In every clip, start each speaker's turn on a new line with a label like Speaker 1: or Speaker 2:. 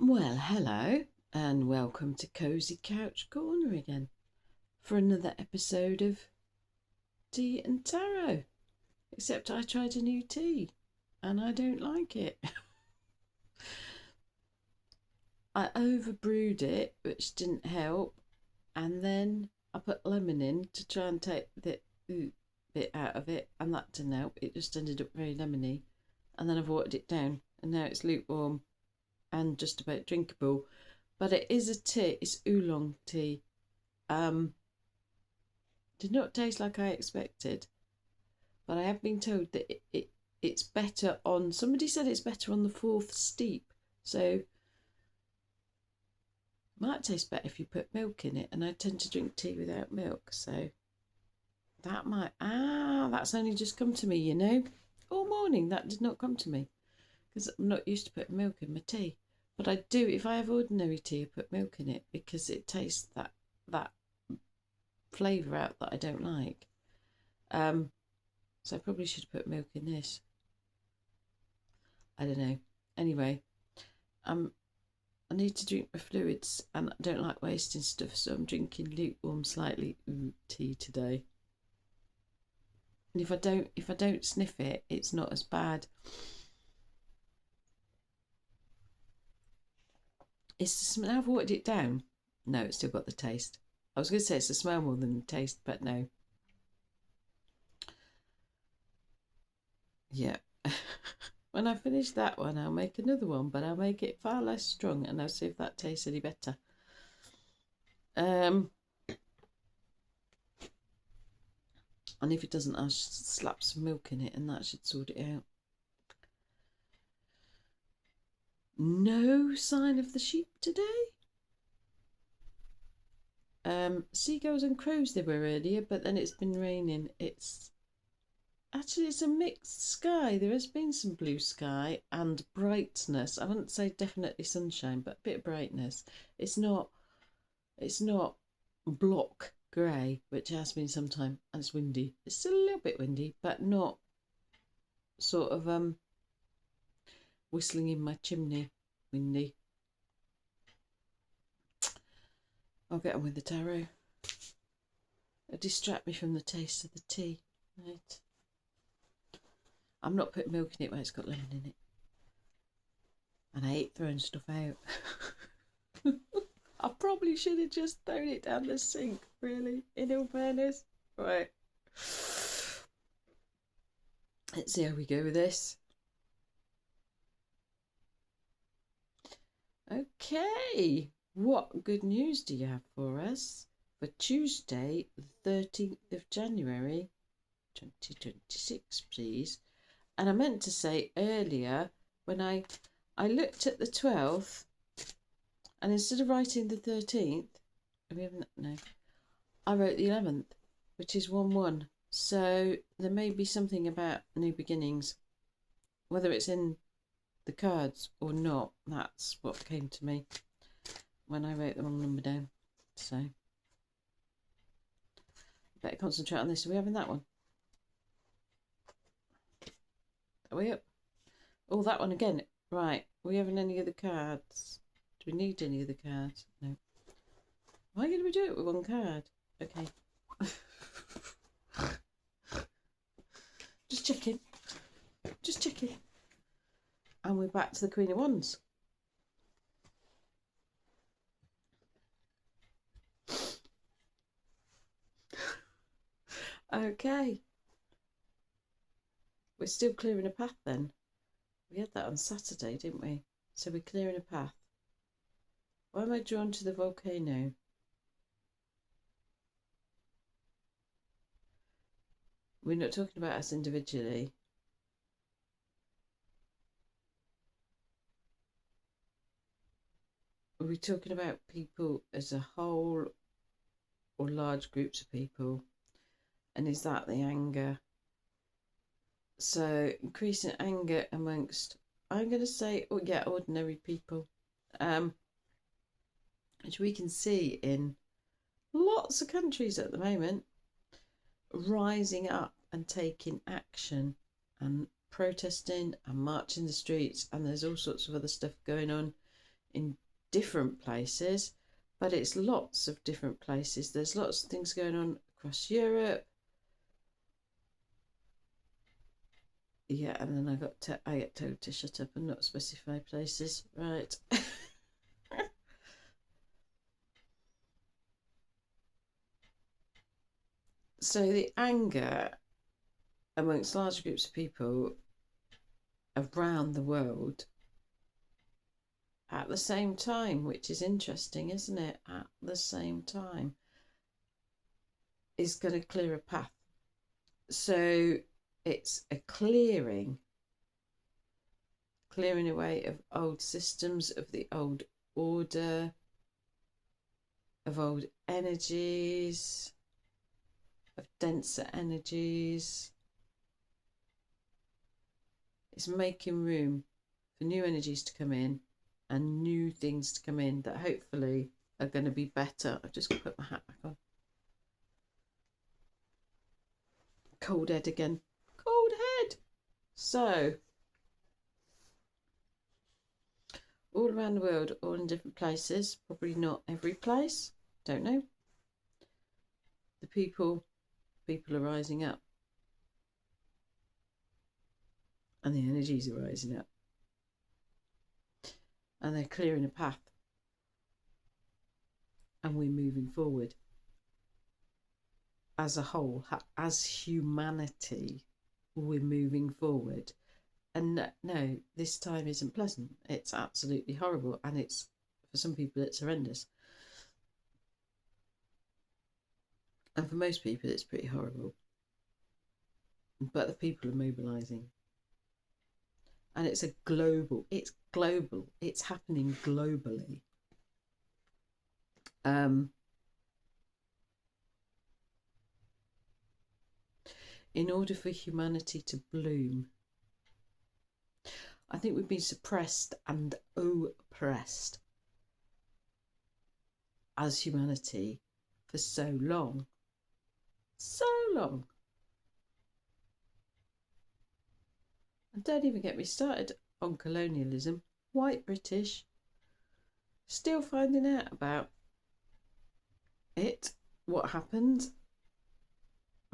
Speaker 1: Well, hello, and welcome to Cozy Couch Corner again for another episode of Tea and Tarot. Except I tried a new tea and I don't like it. I overbrewed it, which didn't help, and then I put lemon in to try and take the bit out of it, and that didn't help. It just ended up very lemony, and then I've watered it down, and now it's lukewarm and just about drinkable. But it is a tea. It's oolong tea. Did not taste like I expected, but I have been told that it's better on. Somebody said it's better on the fourth steep, so might taste better if you put milk in it. And I tend to drink tea without milk, so that might. That's only just come to me. All morning that did not come to me because I'm not used to putting milk in my tea. But I do if I have ordinary tea. I put milk in it because it tastes that flavour out that I don't like. So I probably should put milk in this. I don't know. Anyway, I need to drink my fluids and I don't like wasting stuff, so I'm drinking lukewarm, slightly tea today. And if I don't sniff it, it's not as bad. It's the smell. I've watered it down. No, it's still got the taste. I was going to say it's the smell more than the taste, but no. Yeah. When I finish that one, I'll make another one, but I'll make it far less strong and I'll see if that tastes any better. And if it doesn't, I'll just slap some milk in it and that should sort it out. No sign of the sheep today. Seagulls and crows they were earlier, but then it's been raining. It's a mixed sky. There has been some blue sky and brightness. I wouldn't say definitely sunshine, but a bit of brightness. It's not block grey, which has been sometime, and it's windy. It's still a little bit windy, but not sort of whistling in my chimney windy. I'll get on with the tarot. It'll distract me from the taste of the tea. Right. I'm not putting milk in it when it's got lemon in it. And I hate throwing stuff out. I probably should have just thrown it down the sink, really, in all fairness. Right. Let's see how we go with this. Okay. What good news do you have for us for Tuesday, the 13th of January, 2026, please? And I meant to say earlier, when I looked at the 12th, and instead of writing the 13th, I wrote the 11th, which is 1-1. So there may be something about new beginnings, whether it's in the cards or not. That's what came to me when I wrote the wrong number down. So better concentrate on this. Are we having that one? Are we up? Oh, that one again. Right. Are we having any other cards? Do we need any other cards? No. Why did we do it with one card? Okay. Just checking. Just checking. And we're back to the Queen of Wands. Okay. We're still clearing a path then. We had that on Saturday, didn't we? So we're clearing a path. Why am I drawn to the volcano? We're not talking about us individually. Are we talking about people as a whole or large groups of people? And is that the anger? So increasing anger amongst, I'm going to say, ordinary people. Which we can see in lots of countries at the moment, rising up and taking action and protesting and marching the streets, and there's all sorts of other stuff going on in different places, but it's lots of different places. There's lots of things going on across Europe. Yeah, and then I get told to shut up and not specify places, right? So the anger amongst large groups of people around the world at the same time, which is interesting, isn't it? At the same time, is going to clear a path. So it's a clearing away of old systems, of the old order, of old energies, of denser energies. It's making room for new energies to come in and new things to come in that hopefully are going to be better. I've just got to put my hat back on. Cold head again. Cold head. So, all around the world, all in different places, probably not every place, don't know. The people are rising up. And the energies are rising up. And they're clearing a path. And we're moving forward. As a whole, as humanity, we're moving forward. And no, this time isn't pleasant. It's absolutely horrible. And it's, for some people, it's horrendous. And for most people, it's pretty horrible. But the people are mobilising. And it's global, it's happening globally. In order for humanity to bloom, I think we've been suppressed and oppressed as humanity for so long. And don't even get me started on colonialism. White British still finding out about it, what happened,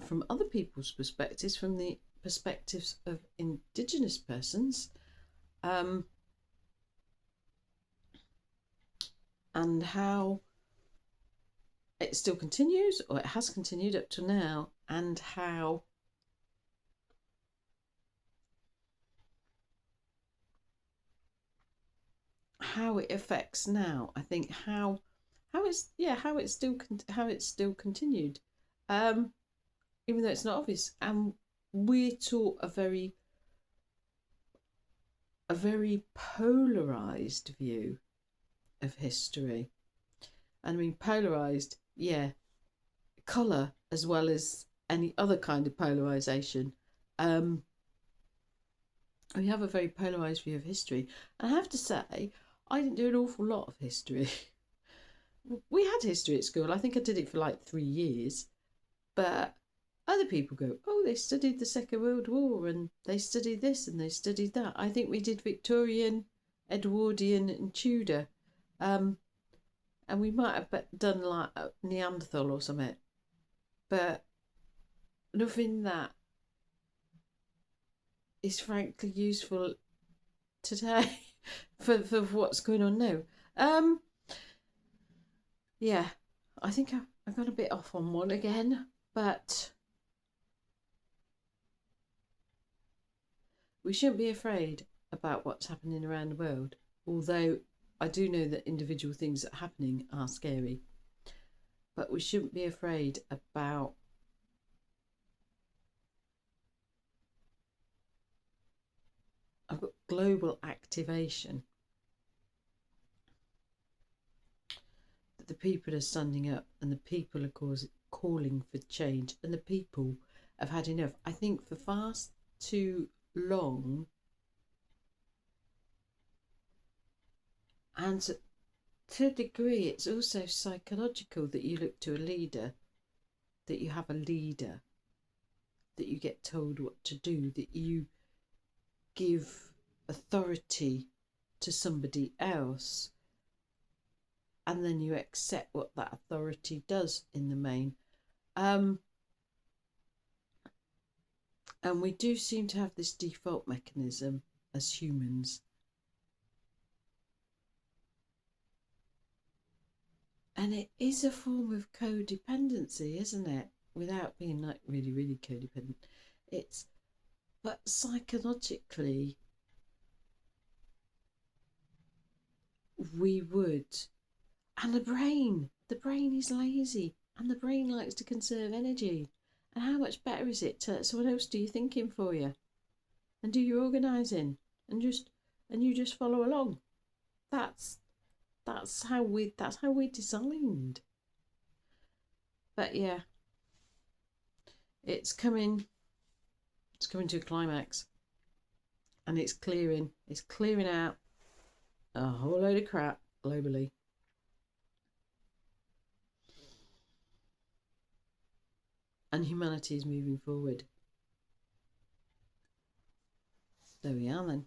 Speaker 1: from other people's perspectives, from the perspectives of Indigenous persons, and how it still continues, or it has continued up to now, and how it affects now. I think how it's still continued, even though it's not obvious. And we're taught a very polarized view of history. And I mean polarized, yeah, colour as well as any other kind of polarization. We have a very polarized view of history. And I have to say, I didn't do an awful lot of history. We had history at school. I think I did it for like 3 years. But other people go, oh, they studied the Second World War and they studied this and they studied that. I think we did Victorian, Edwardian and Tudor. And we might have done like Neanderthal or something. But nothing that is frankly useful today for what's going on now. Yeah, I think I got a bit off on one again, but we shouldn't be afraid about what's happening around the world, although I do know that individual things that are happening are scary. But we shouldn't be afraid about global activation. That the people are standing up and the people are calling for change, and the people have had enough. I think for far too long, and to a degree it's also psychological, that you look to a leader, that you have a leader, that you get told what to do, that you give authority to somebody else, and then you accept what that authority does in the main. And we do seem to have this default mechanism as humans. And it is a form of codependency, isn't it? Without being like really, really codependent. But psychologically, we would. And the brain is lazy, and the brain likes to conserve energy. And how much better is it to let someone else do your thinking for you and do your organising and you just follow along? That's how we're designed. But yeah, it's coming to a climax, and it's clearing out a whole load of crap globally. And humanity is moving forward. There we are then.